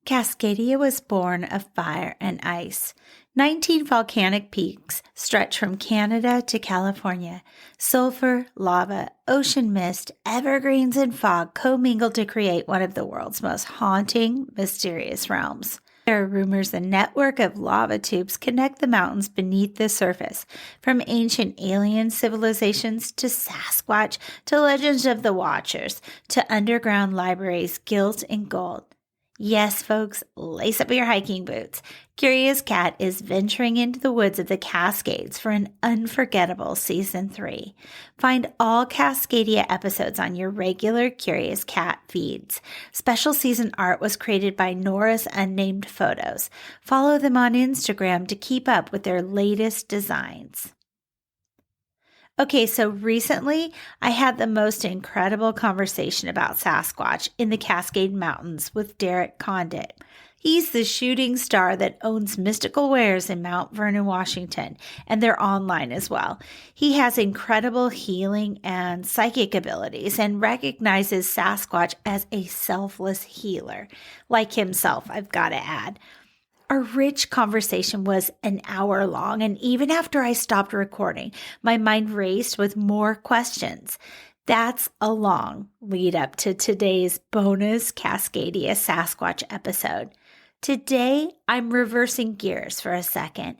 Cascadia was born of fire and ice. 19 volcanic peaks stretch from Canada to California. Sulfur, lava, ocean mist, evergreens, and fog commingle to create one of the world's most haunting, mysterious realms. There are rumors a network of lava tubes connect the mountains beneath the surface, from ancient alien civilizations to Sasquatch to legends of the Watchers to underground libraries gilt in gold. Yes, folks, lace up your hiking boots. Curious Cat is venturing into the woods of the Cascades for an unforgettable Season 3. Find all Cascadia episodes on your regular Curious Cat feeds. Special season art was created by Nora's Unnamed Photos. Follow them on Instagram to keep up with their latest designs. Okay, so recently I had the most incredible conversation about Sasquatch in the Cascade Mountains with Derek Condit. He's the shooting star that owns Mystical Wares in Mount Vernon, Washington, and they're online as well. He has incredible healing and psychic abilities and recognizes Sasquatch as a selfless healer, like himself, I've got to add. Our rich conversation was an hour long, and even after I stopped recording, my mind raced with more questions. That's a long lead up to today's bonus Cascadia Sasquatch episode. Today, I'm reversing gears for a second.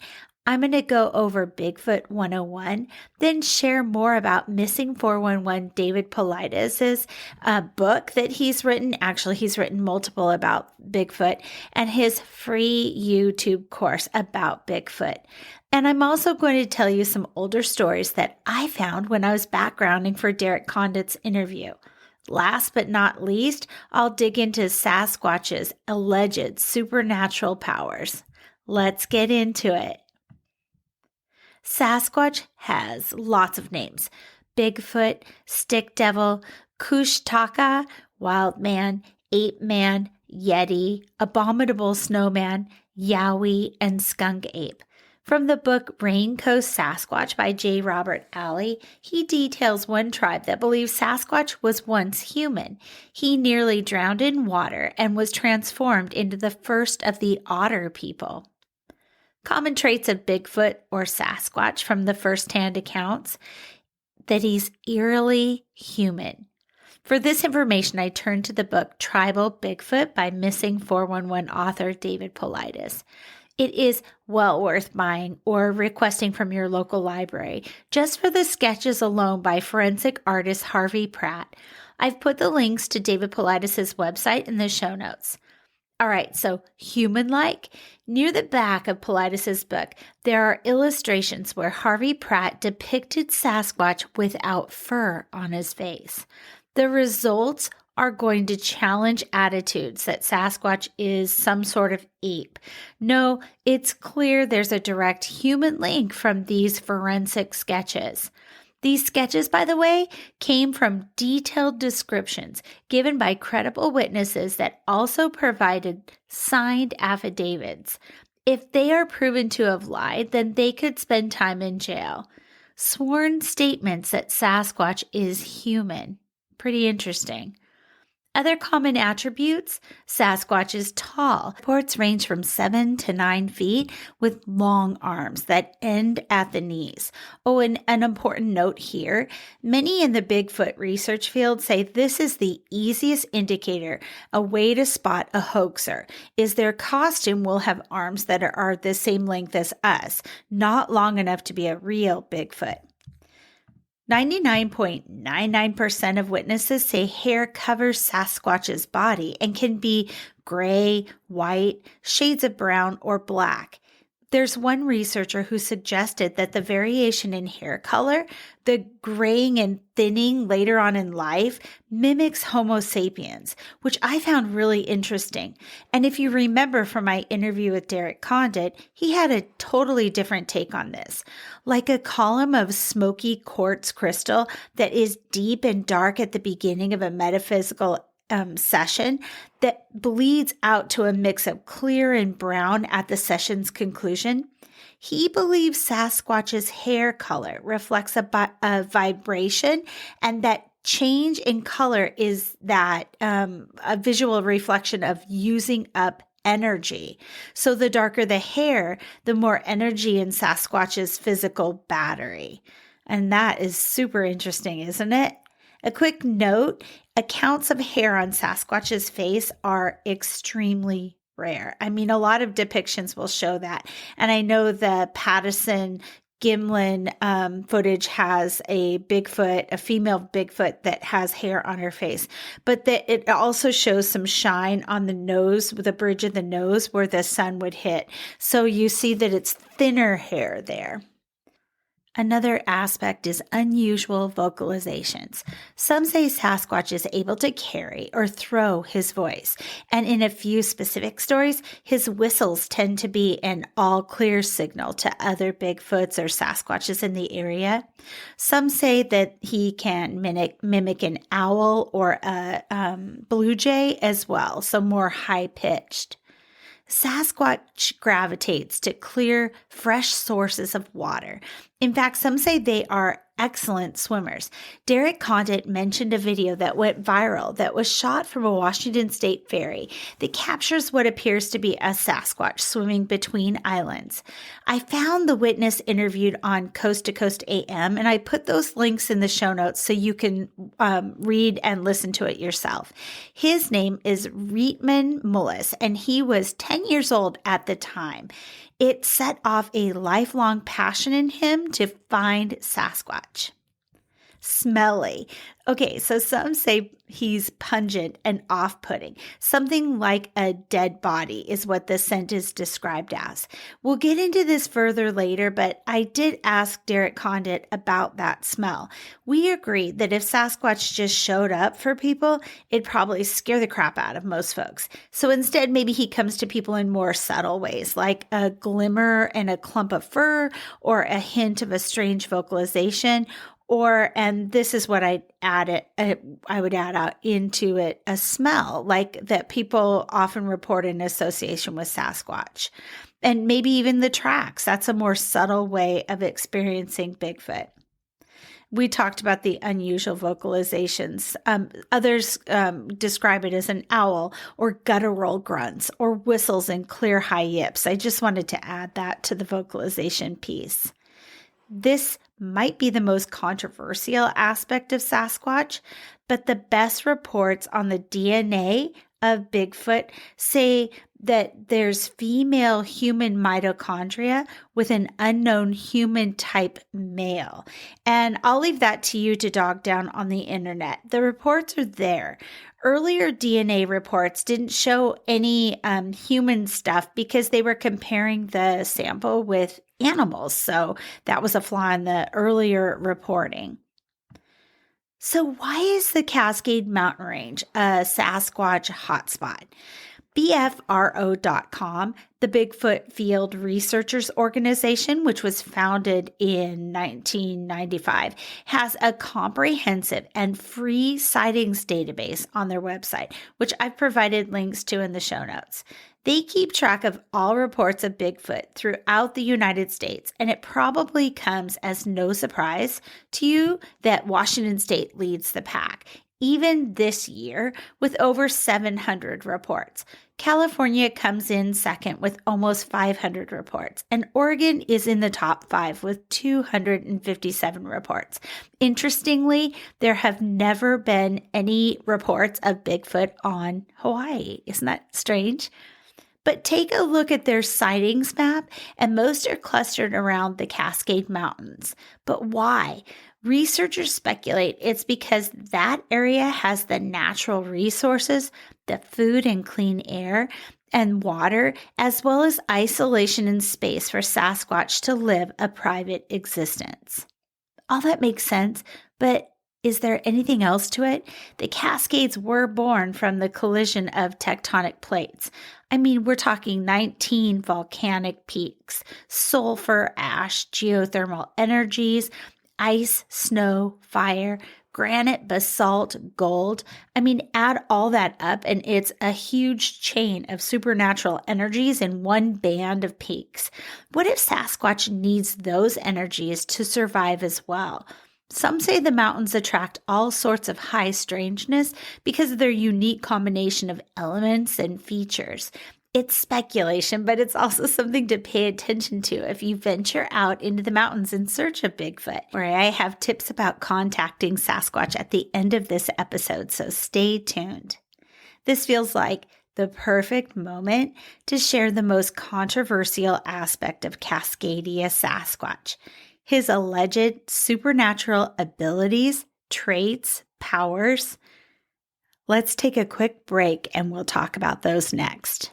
I'm going to go over Bigfoot 101, then share more about Missing 411 David Paulides' book that he's written. Actually, he's written multiple about Bigfoot, and his free YouTube course about Bigfoot. And I'm also going to tell you some older stories that I found when I was backgrounding for Derek Condit's interview. Last but not least, I'll dig into Sasquatch's alleged supernatural powers. Let's get into it. Sasquatch has lots of names: Bigfoot, Stick Devil, Kushtaka, Wild Man, Ape Man, Yeti, Abominable Snowman, Yowie, and Skunk Ape. From the book Rain Coast Sasquatch by J. Robert Alley, he details one tribe that believes Sasquatch was once human. He nearly drowned in water and was transformed into the first of the otter people. Common traits of Bigfoot or Sasquatch from the first-hand accounts: that he's eerily human. For this information, I turned to the book Tribal Bigfoot by Missing 411 author David Paulides. It is well worth buying or requesting from your local library, just for the sketches alone by forensic artist Harvey Pratt. I've put the links to David Paulides' website in the show notes. All right, so human-like. Near the back of Paulides' book, there are illustrations where Harvey Pratt depicted Sasquatch without fur on his face. The results are going to challenge attitudes that Sasquatch is some sort of ape. No, it's clear there's a direct human link from these forensic sketches. These sketches, by the way, came from detailed descriptions given by credible witnesses that also provided signed affidavits. If they are proven to have lied, then they could spend time in jail. Sworn statements that Sasquatch is human. Pretty interesting. Other common attributes: Sasquatch is tall. Reports range from 7 to 9 feet with long arms that end at the knees. Oh, and an important note here: many in the Bigfoot research field say this is the easiest indicator, a way to spot a hoaxer, is their costume will have arms that are the same length as us, not long enough to be a real Bigfoot. 99.99% of witnesses say hair covers Sasquatch's body and can be gray, white, shades of brown, or black. There's one researcher who suggested that the variation in hair color, the graying and thinning later on in life, mimics Homo sapiens, which I found really interesting. And if you remember from my interview with Derek Condit, he had a totally different take on this. Like a column of smoky quartz crystal that is deep and dark at the beginning of a metaphysical session that bleeds out to a mix of clear and brown at the session's conclusion. He believes Sasquatch's hair color reflects a vibration, and that change in color is that a visual reflection of using up energy. So the darker the hair, the more energy in Sasquatch's physical battery. And that is super interesting, isn't it? A quick note, accounts of hair on Sasquatch's face are extremely rare. I mean, a lot of depictions will show that. And I know the Patterson Gimlin footage has a female Bigfoot that has hair on her face, but it also shows some shine on the nose, the bridge of the nose where the sun would hit. So you see that it's thinner hair there. Another aspect is unusual vocalizations. Some say Sasquatch is able to carry or throw his voice, and in a few specific stories, his whistles tend to be an all-clear signal to other Bigfoots or Sasquatches in the area. Some say that he can mimic an owl or a blue jay as well, so more high-pitched. Sasquatch gravitates to clear, fresh sources of water. In fact, some say they are excellent swimmers. Derek Condit mentioned a video that went viral that was shot from a Washington State ferry that captures what appears to be a Sasquatch swimming between islands. I found the witness interviewed on Coast to Coast AM, and I put those links in the show notes so you can read and listen to it yourself. His name is Reitman Mullis, and he was 10 years old at the time. It set off a lifelong passion in him to find Sasquatch. Smelly. Okay, so some say he's pungent and off-putting. Something like a dead body is what the scent is described as. We'll get into this further later, but I did ask Derek Condit about that smell. We agreed that if Sasquatch just showed up for people, it'd probably scare the crap out of most folks. So instead, maybe he comes to people in more subtle ways, like a glimmer and a clump of fur, or a hint of a strange vocalization, and this is what I would add out into it, a smell like that people often report in association with Sasquatch. And maybe even the tracks. That's a more subtle way of experiencing Bigfoot. We talked about the unusual vocalizations. Others describe it as an owl or guttural grunts or whistles and clear high yips. I just wanted to add that to the vocalization piece. This might be the most controversial aspect of Sasquatch, but the best reports on the DNA of Bigfoot say that there's female human mitochondria with an unknown human type male. And I'll leave that to you to dog down on the internet. The reports are there. Earlier DNA reports didn't show any human stuff because they were comparing the sample with animals. So that was a flaw in the earlier reporting. So why is the Cascade Mountain Range a Sasquatch hotspot? BFRO.com, the Bigfoot Field Researchers Organization, which was founded in 1995, has a comprehensive and free sightings database on their website, which I've provided links to in the show notes. They keep track of all reports of Bigfoot throughout the United States, and it probably comes as no surprise to you that Washington State leads the pack, even this year with over 700 reports. California comes in second with almost 500 reports, and Oregon is in the top 5 with 257 reports. Interestingly, there have never been any reports of Bigfoot on Hawaii. Isn't that strange? But take a look at their sightings map, and most are clustered around the Cascade Mountains. But why? Researchers speculate it's because that area has the natural resources, the food and clean air and water, as well as isolation and space for Sasquatch to live a private existence. All that makes sense, but is there anything else to it? The Cascades were born from the collision of tectonic plates. I mean, we're talking 19 volcanic peaks, sulfur, ash, geothermal energies, ice, snow, fire, granite, basalt, gold. I mean, add all that up and it's a huge chain of supernatural energies in one band of peaks. What if Sasquatch needs those energies to survive as well? Some say the mountains attract all sorts of high strangeness because of their unique combination of elements and features. It's speculation, but it's also something to pay attention to if you venture out into the mountains in search of Bigfoot, where I have tips about contacting Sasquatch at the end of this episode, so stay tuned. This feels like the perfect moment to share the most controversial aspect of Cascadia Sasquatch, his alleged supernatural abilities, traits, powers. Let's take a quick break and we'll talk about those next.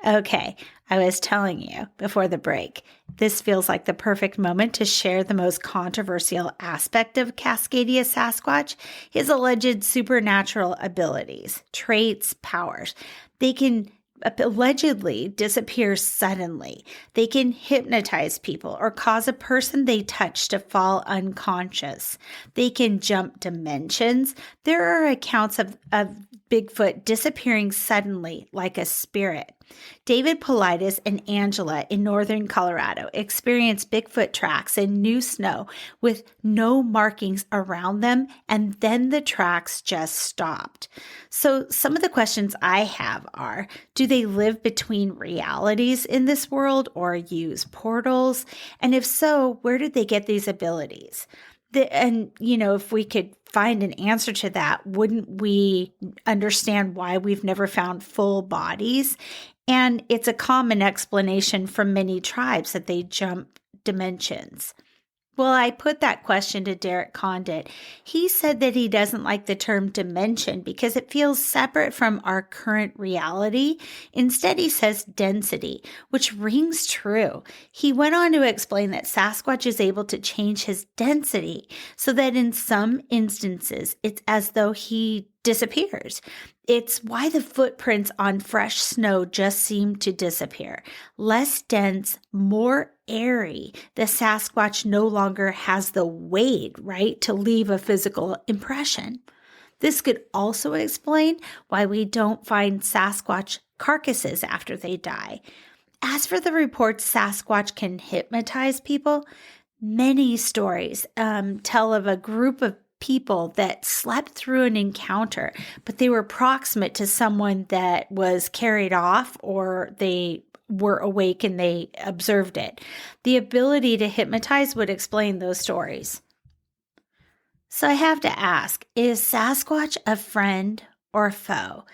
Okay, I was telling you before the break, this feels like the perfect moment to share the most controversial aspect of Cascadia Sasquatch, his alleged supernatural abilities, traits, powers. They can allegedly disappear suddenly. They can hypnotize people or cause a person they touch to fall unconscious. They can jump dimensions. There are accounts of Bigfoot disappearing suddenly like a spirit. David Paulides and Angela in northern Colorado experienced Bigfoot tracks in new snow with no markings around them, and then the tracks just stopped. So some of the questions I have are, do they live between realities in this world or use portals? And if so, where did they get these abilities? If we could find an answer to that, wouldn't we understand why we've never found full bodies? And it's a common explanation from many tribes that they jump dimensions. Well, I put that question to Derek Condit. He said that he doesn't like the term dimension because it feels separate from our current reality. Instead, he says density, which rings true. He went on to explain that Sasquatch is able to change his density so that in some instances, it's as though he disappears. It's why the footprints on fresh snow just seem to disappear. Less dense, more airy. The Sasquatch no longer has the weight, right, to leave a physical impression. This could also explain why we don't find Sasquatch carcasses after they die. As for the reports Sasquatch can hypnotize people, many stories tell of a group of people that slept through an encounter, but they were proximate to someone that was carried off or they were awake and they observed it. The ability to hypnotize would explain those stories. So I have to ask, is Sasquatch a friend or a foe?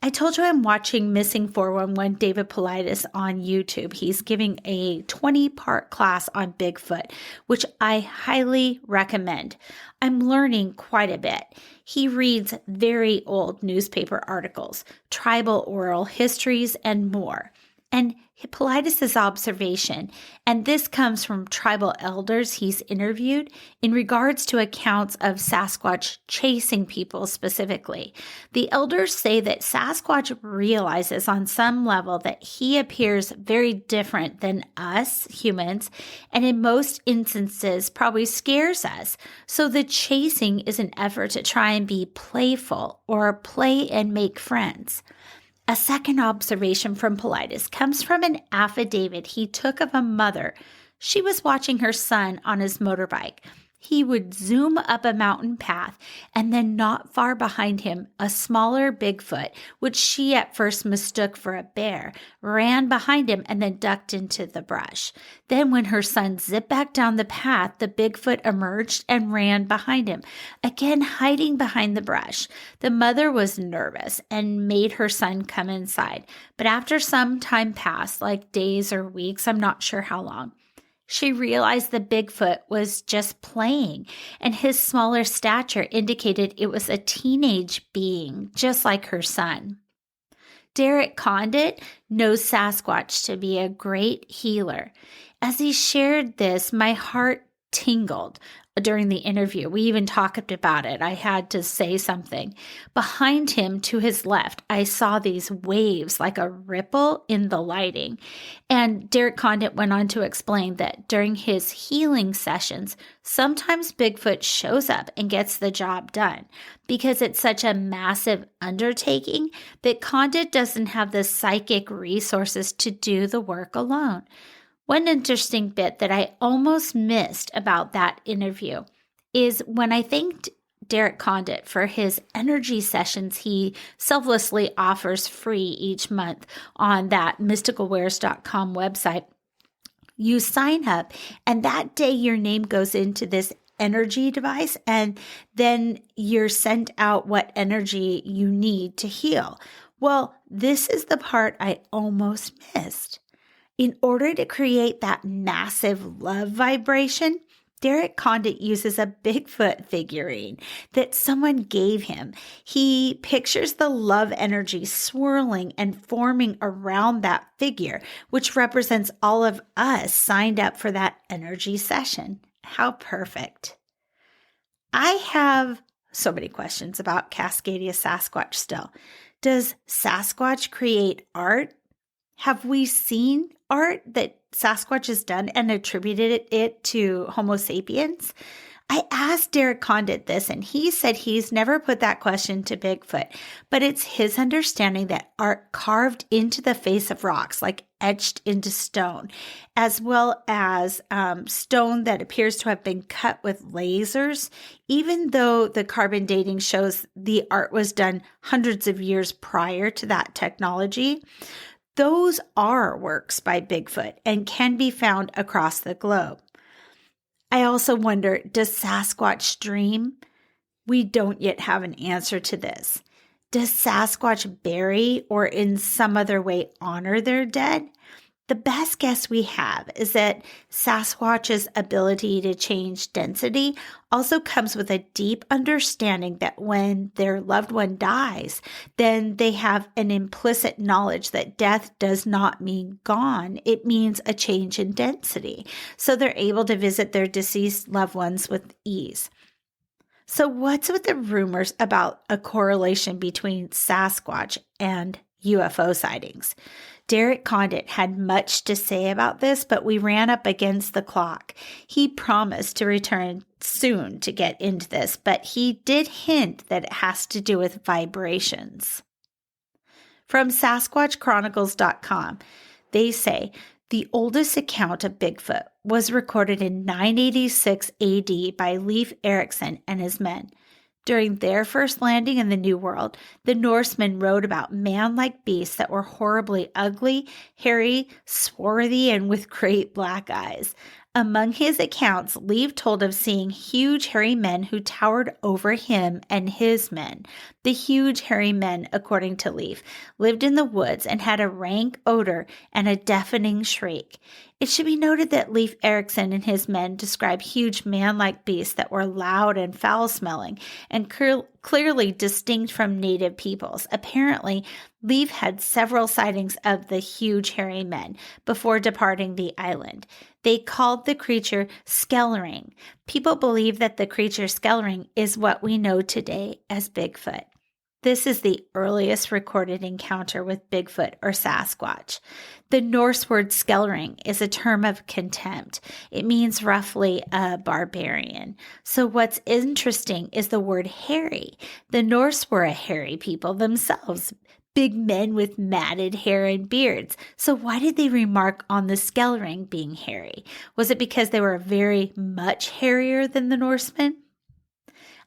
I told you I'm watching Missing 411 David Paulides on YouTube. He's giving a 20-part class on Bigfoot, which I highly recommend. I'm learning quite a bit. He reads very old newspaper articles, tribal oral histories, and more. And Paulides' observation, and this comes from tribal elders he's interviewed in regards to accounts of Sasquatch chasing people specifically. The elders say that Sasquatch realizes on some level that he appears very different than us humans, and in most instances probably scares us. So the chasing is an effort to try and be playful or play and make friends. A second observation from Paulides comes from an affidavit he took of a mother. She was watching her son on his motorbike. He would zoom up a mountain path, and then not far behind him, a smaller Bigfoot, which she at first mistook for a bear, ran behind him and then ducked into the brush. Then when her son zipped back down the path, the Bigfoot emerged and ran behind him, again hiding behind the brush. The mother was nervous and made her son come inside. But after some time passed, like days or weeks, I'm not sure how long, she realized the Bigfoot was just playing, and his smaller stature indicated it was a teenage being, just like her son. Derek Condit knows Sasquatch to be a great healer. As he shared this, my heart tingled during the interview. We even talked about it. I had to say something. Behind him to his left, I saw these waves like a ripple in the lighting. And Derek Condit went on to explain that during his healing sessions, sometimes Bigfoot shows up and gets the job done because it's such a massive undertaking that Condit doesn't have the psychic resources to do the work alone. One interesting bit that I almost missed about that interview is when I thanked Derek Condit for his energy sessions he selflessly offers free each month on that mysticalwares.com website. You sign up, and that day your name goes into this energy device, and then you're sent out what energy you need to heal. Well, this is the part I almost missed. In order to create that massive love vibration, Derek Condit uses a Bigfoot figurine that someone gave him. He pictures the love energy swirling and forming around that figure, which represents all of us signed up for that energy session. How perfect. I have so many questions about Cascadia Sasquatch still. Does Sasquatch create art? Have we seen art that Sasquatch has done and attributed it to Homo sapiens? I asked Derek Condit this, and he said he's never put that question to Bigfoot, but it's his understanding that art carved into the face of rocks, like etched into stone, as well as stone that appears to have been cut with lasers, even though the carbon dating shows the art was done hundreds of years prior to that technology. Those are works by Bigfoot and can be found across the globe. I also wonder, does Sasquatch dream? We don't yet have an answer to this. Does Sasquatch bury or in some other way honor their dead? The best guess we have is that Sasquatch's ability to change density also comes with a deep understanding that when their loved one dies, then they have an implicit knowledge that death does not mean gone. It means a change in density. So they're able to visit their deceased loved ones with ease. So what's with the rumors about a correlation between Sasquatch and UFO sightings? Derek Condit had much to say about this, but we ran up against the clock. He promised to return soon to get into this, but he did hint that it has to do with vibrations. From SasquatchChronicles.com, they say the oldest account of Bigfoot was recorded in 986 AD by Leif Erikson and his men. During their first landing in the New World, the Norsemen wrote about man-like beasts that were horribly ugly, hairy, swarthy, and with great black eyes. Among his accounts, Leif told of seeing huge hairy men who towered over him and his men. The huge hairy men, according to Leif, lived in the woods and had a rank odor and a deafening shriek. It should be noted that Leif Erikson and his men describe huge man-like beasts that were loud and foul-smelling and clearly distinct from native peoples. Apparently, Leif had several sightings of the huge hairy men before departing the island. They called the creature Skellering. People believe that the creature Skellering is what we know today as Bigfoot. This is the earliest recorded encounter with Bigfoot or Sasquatch. The Norse word Skellering is a term of contempt. It means roughly a barbarian. So what's interesting is the word hairy. The Norse were a hairy people themselves, big men with matted hair and beards. So why did they remark on the Skellering being hairy? Was it because they were very much hairier than the Norsemen?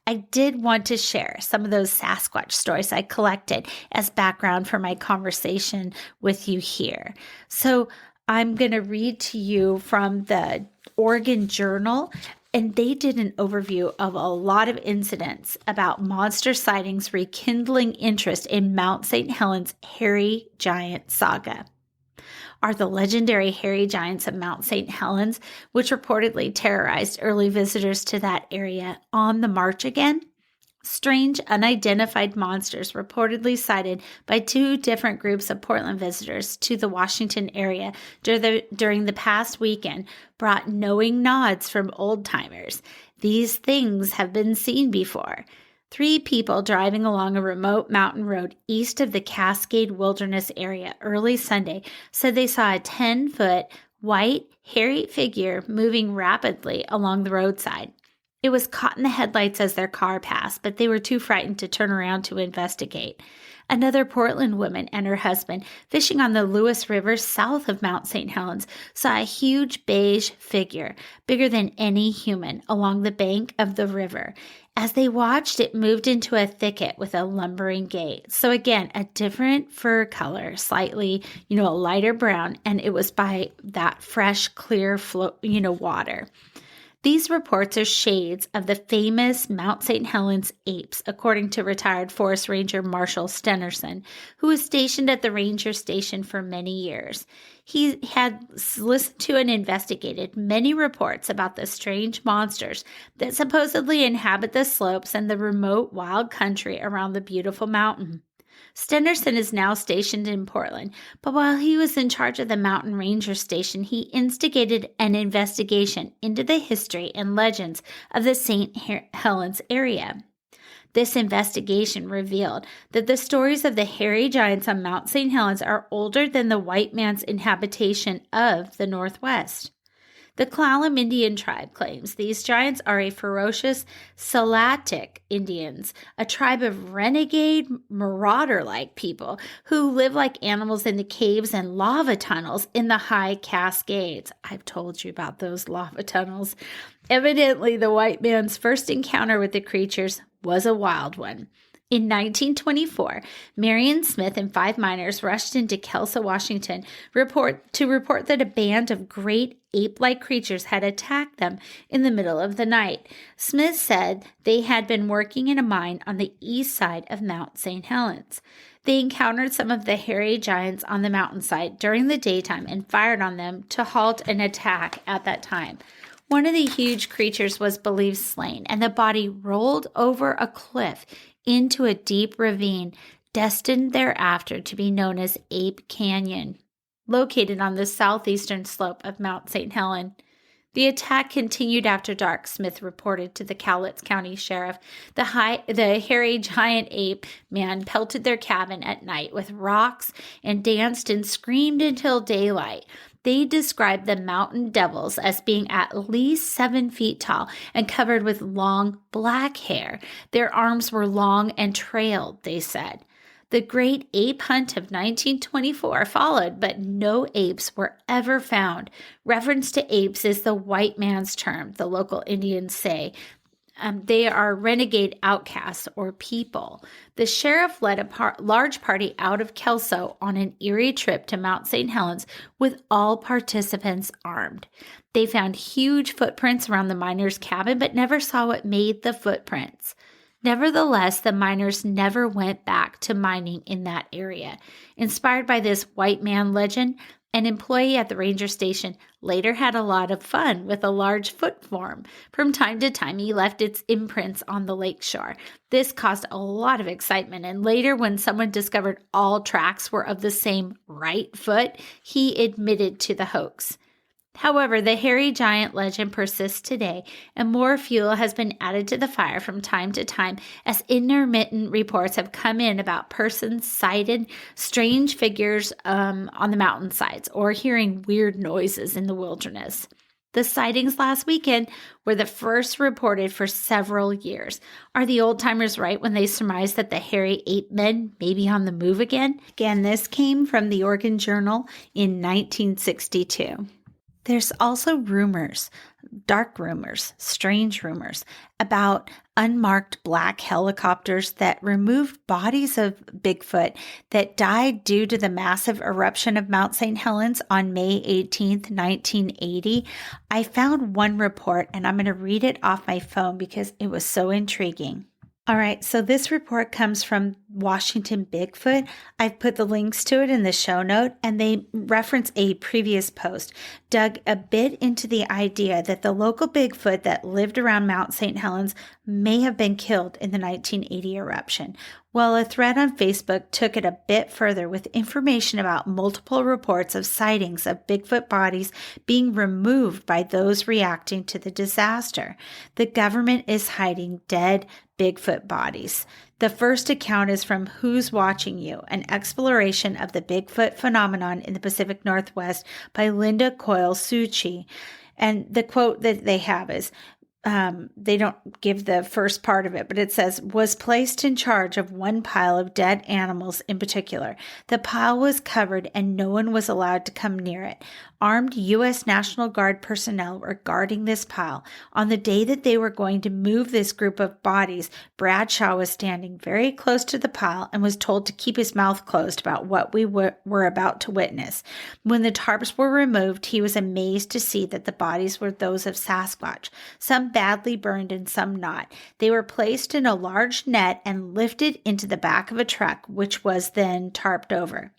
I did want to share some of those Sasquatch stories I collected as background for my conversation with you here. So I'm going to read to you from the Oregon Journal, and they did an overview of a lot of incidents about monster sightings rekindling interest in Mount St. Helens hairy giant saga. Are the legendary hairy giants of Mount St. Helens, which reportedly terrorized early visitors to that area, on the march again? Strange, unidentified monsters reportedly sighted by two different groups of Portland visitors to the Washington area during the past weekend brought knowing nods from old-timers. These things have been seen before. 3 people driving along a remote mountain road east of the Cascade Wilderness area early Sunday said they saw a 10-foot, white, hairy figure moving rapidly along the roadside. It was caught in the headlights as their car passed, but they were too frightened to turn around to investigate. Another Portland woman and her husband, fishing on the Lewis River south of Mount St. Helens, saw a huge beige figure, bigger than any human, along the bank of the river. As they watched, it moved into a thicket with a lumbering gait. So again, a different fur color, slightly, a lighter brown, and it was by that fresh, clear water. These reports are shades of the famous Mount St. Helens apes, according to retired Forest Ranger Marshall Stenerson, who was stationed at the ranger station for many years. He had listened to and investigated many reports about the strange monsters that supposedly inhabit the slopes and the remote wild country around the beautiful mountain. Stenerson is now stationed in Portland, but while he was in charge of the Mountain Ranger Station, he instigated an investigation into the history and legends of the St. Helens area. This investigation revealed that the stories of the hairy giants on Mount St. Helens are older than the white man's inhabitation of the Northwest. The Klallam Indian tribe claims these giants are a ferocious Silatic Indians, a tribe of renegade, marauder-like people who live like animals in the caves and lava tunnels in the high Cascades. I've told you about those lava tunnels. Evidently, the white man's first encounter with the creatures was a wild one. In 1924, Marion Smith and 5 miners rushed into Kelso, Washington, to report that a band of great ape-like creatures had attacked them in the middle of the night. Smith said they had been working in a mine on the east side of Mount St. Helens. They encountered some of the hairy giants on the mountainside during the daytime and fired on them to halt an attack at that time. One of the huge creatures was believed slain, and the body rolled over a cliff into a deep ravine, destined thereafter to be known as Ape Canyon, located on the southeastern slope of Mount St. Helens. The attack continued after dark, Smith reported to the Cowlitz County Sheriff. The hairy giant ape man pelted their cabin at night with rocks and danced and screamed until daylight. They described the mountain devils as being at least 7 feet tall and covered with long black hair. Their arms were long and trailed, they said. The great ape hunt of 1924 followed, but no apes were ever found. Reference to apes is the white man's term, the local Indians say. They are renegade outcasts or people. The sheriff led a large party out of Kelso on an eerie trip to Mount St. Helens with all participants armed. They found huge footprints around the miners' cabin, but never saw what made the footprints. Nevertheless, the miners never went back to mining in that area. Inspired by this white man legend, an employee at the ranger station later had a lot of fun with a large foot form. From time to time, he left its imprints on the lakeshore. This caused a lot of excitement, and later when someone discovered all tracks were of the same right foot, he admitted to the hoax. However, the hairy giant legend persists today, and more fuel has been added to the fire from time to time as intermittent reports have come in about persons sighted strange figures on the mountainsides or hearing weird noises in the wilderness. The sightings last weekend were the first reported for several years. Are the old-timers right when they surmise that the hairy ape men may be on the move again? Again, this came from the Oregon Journal in 1962. There's also rumors, dark rumors, strange rumors about unmarked black helicopters that removed bodies of Bigfoot that died due to the massive eruption of Mount St. Helens on May 18th, 1980. I found one report, and I'm going to read it off my phone because it was so intriguing. All right, so this report comes from Washington Bigfoot. I've put the links to it in the show note, and they reference a previous post, dug a bit into the idea that the local Bigfoot that lived around Mount St. Helens may have been killed in the 1980 eruption. Well, a thread on Facebook took it a bit further with information about multiple reports of sightings of Bigfoot bodies being removed by those reacting to the disaster. The government is hiding dead Bigfoot bodies. The first account is from Who's Watching You, an exploration of the Bigfoot phenomenon in the Pacific Northwest by Linda Coyle Suchi. And the quote that they have is, they don't give the first part of it, but it says, was placed in charge of one pile of dead animals in particular. The pile was covered and no one was allowed to come near it. Armed U.S. National Guard personnel were guarding this pile. On the day that they were going to move this group of bodies, Bradshaw was standing very close to the pile and was told to keep his mouth closed about what we were about to witness. When the tarps were removed, he was amazed to see that the bodies were those of Sasquatch, some badly burned and some not. They were placed in a large net and lifted into the back of a truck, which was then tarped over.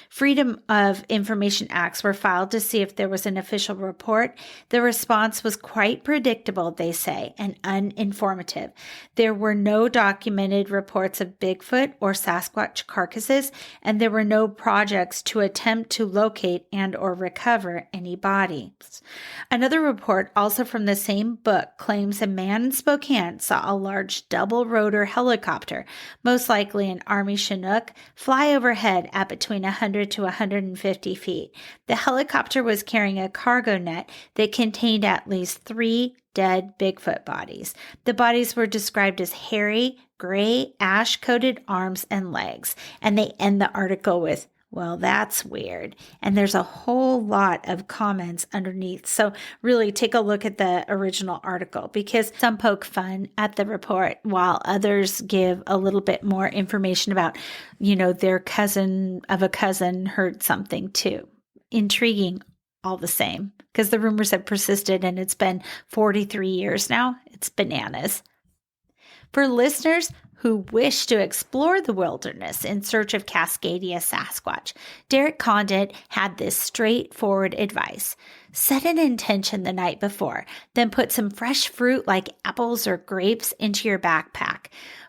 Freedom of Information Acts were filed to see if there was an official report. The response was quite predictable, they say, and uninformative. There were no documented reports of Bigfoot or Sasquatch carcasses, and there were no projects to attempt to locate and or recover any bodies. Another report, also from the same book, claims a man in Spokane saw a large double-rotor helicopter, most likely an Army Chinook, fly overhead at between 100 to 150 feet. The helicopter was carrying a cargo net that contained at least 3 dead Bigfoot bodies. The bodies were described as hairy, gray, ash-coated arms and legs. And they end the article with, well, that's weird. And there's a whole lot of comments underneath. So really take a look at the original article, because some poke fun at the report while others give a little bit more information about, their cousin of a cousin heard something too. Intriguing all the same, because the rumors have persisted and it's been 43 years now. It's bananas. For listeners who wish to explore the wilderness in search of Cascadia Sasquatch, Derek Condit had this straightforward advice. Set an intention the night before, then put some fresh fruit like apples or grapes into your backpack.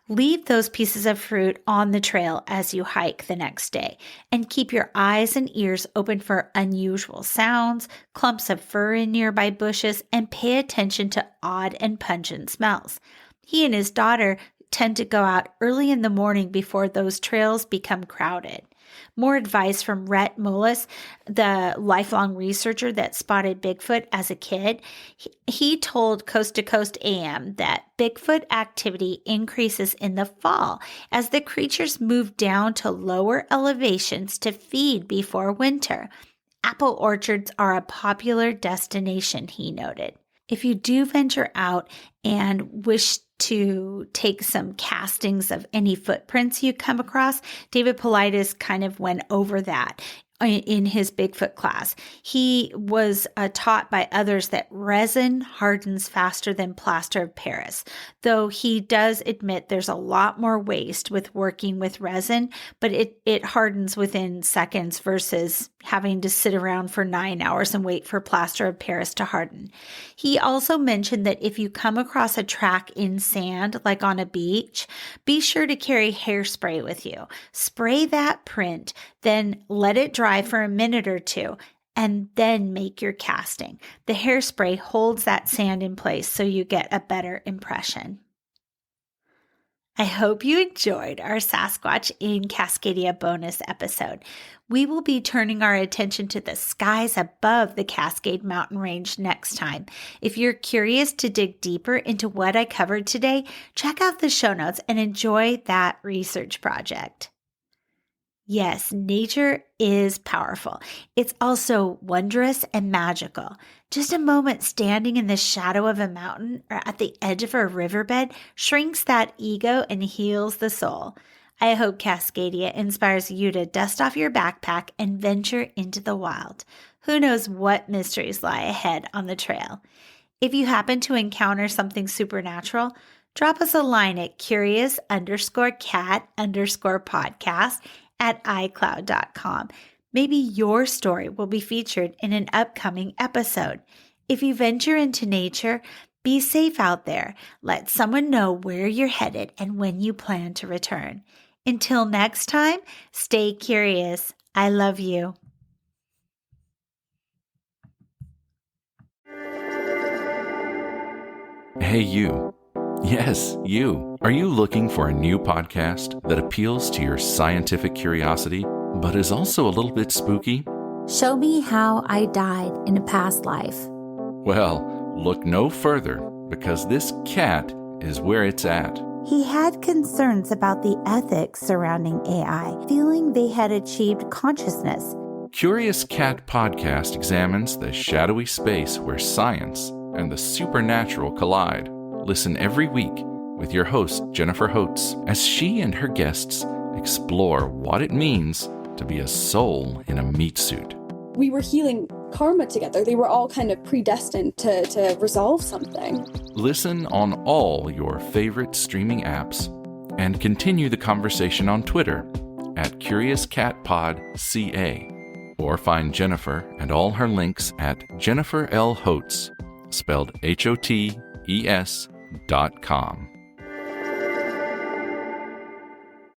Leave those pieces of fruit on the trail as you hike the next day, and keep your eyes and ears open for unusual sounds, clumps of fur in nearby bushes, and pay attention to odd and pungent smells. He and his daughter tend to go out early in the morning before those trails become crowded. More advice from Rhett Mullis, the lifelong researcher that spotted Bigfoot as a kid. He told Coast to Coast AM that Bigfoot activity increases in the fall as the creatures move down to lower elevations to feed before winter. Apple orchards are a popular destination, he noted. If you do venture out and wish to take some castings of any footprints you come across, David Paulides kind of went over that in his Bigfoot class. He was taught by others that resin hardens faster than plaster of Paris, though he does admit there's a lot more waste with working with resin, but it hardens within seconds versus having to sit around for 9 hours and wait for plaster of Paris to harden. He also mentioned that if you come across a track in sand, like on a beach, be sure to carry hairspray with you. Spray that print, then let it dry for a minute or two, and then make your casting. The hairspray holds that sand in place so you get a better impression. I hope you enjoyed our Sasquatch in Cascadia bonus episode. We will be turning our attention to the skies above the Cascade Mountain Range next time. If you're curious to dig deeper into what I covered today, check out the show notes and enjoy that research project. Yes, nature is powerful. It's also wondrous and magical. Just a moment standing in the shadow of a mountain or at the edge of a riverbed shrinks that ego and heals the soul. I hope Cascadia inspires you to dust off your backpack and venture into the wild. Who knows what mysteries lie ahead on the trail? If you happen to encounter something supernatural, drop us a line at curious_cat_podcast at iCloud.com. Maybe your story will be featured in an upcoming episode. If you venture into nature, be safe out there. Let someone know where you're headed and when you plan to return. Until next time, stay curious. I love you. Hey, you. Yes, you. Are you looking for a new podcast that appeals to your scientific curiosity, but is also a little bit spooky? Show me how I died in a past life. Well, look no further because this cat is where it's at. He had concerns about the ethics surrounding AI, feeling they had achieved consciousness. Curious Cat Podcast examines the shadowy space where science and the supernatural collide. Listen every week with your host, Jennifer Holtz, as she and her guests explore what it means to be a soul in a meat suit. We were healing karma together. They were all kind of predestined to resolve something. Listen on all your favorite streaming apps and continue the conversation on Twitter at CuriousCatPodCA, or find Jennifer and all her links at Jennifer L. Holtz, spelled HOTES.com.